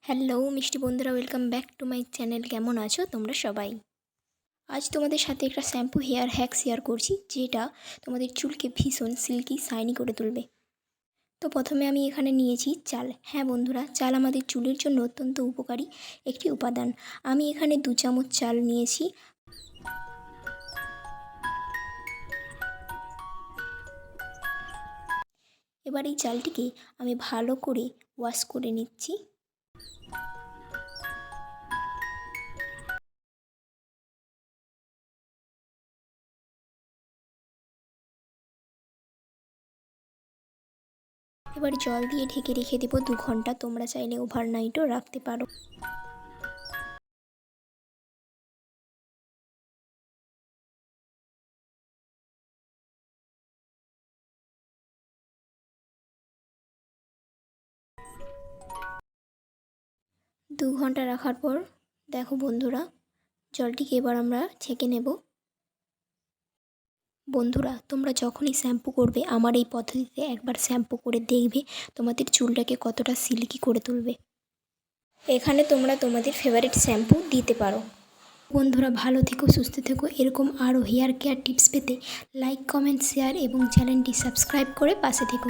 Hello মিষ্টি বন্ধুরা, welcome back to my channel. কেমন আছো তোমরা সবাই? আজ তোমাদের সাথে একটা শ্যাম্পু হেয়ার হ্যাক শেয়ার করছি, যেটা তোমাদের চুলকে ভীষণ সিল্কি শাইনি করে তুলবে। তো প্রথমে আমি এখানে নিয়েছি চাল। হ্যাঁ বন্ধুরা, চাল আমাদের চুলের জন্য অত্যন্ত উপকারী একটি উপাদান। আমি এখানে 2 চামচ চাল নিয়েছি। এবার এই চালটিকে আমি ভালো করে ওয়াশ করে নিচ্ছি। এবার জল দিয়ে ঢেকে রেখে দেবো 2 ঘন্টা। তোমরা চাইলে ওভারনাইটও রাখতে পারো। দু ঘন্টা রাখার পর দেখো বন্ধুরা, জলটিকে এবার আমরা ছেঁকে নেব। বন্ধুরা, তোমরা যখনই শ্যাম্পু করবে আমার এই পদ্ধতিতে একবার শ্যাম্পু করে দেখবে তোমাদের চুলটাকে কতটা সিল্কি করে তুলবে। এখানে তোমরা তোমাদের ফেভারিট শ্যাম্পু দিতে পারো। বন্ধুরা, ভালো থেকো, সুস্থ থেকো। এরকম আরও হেয়ার কেয়ার টিপস পেতে লাইক, কমেন্ট, শেয়ার এবং চ্যানেলটি সাবস্ক্রাইব করে পাশে থেকো।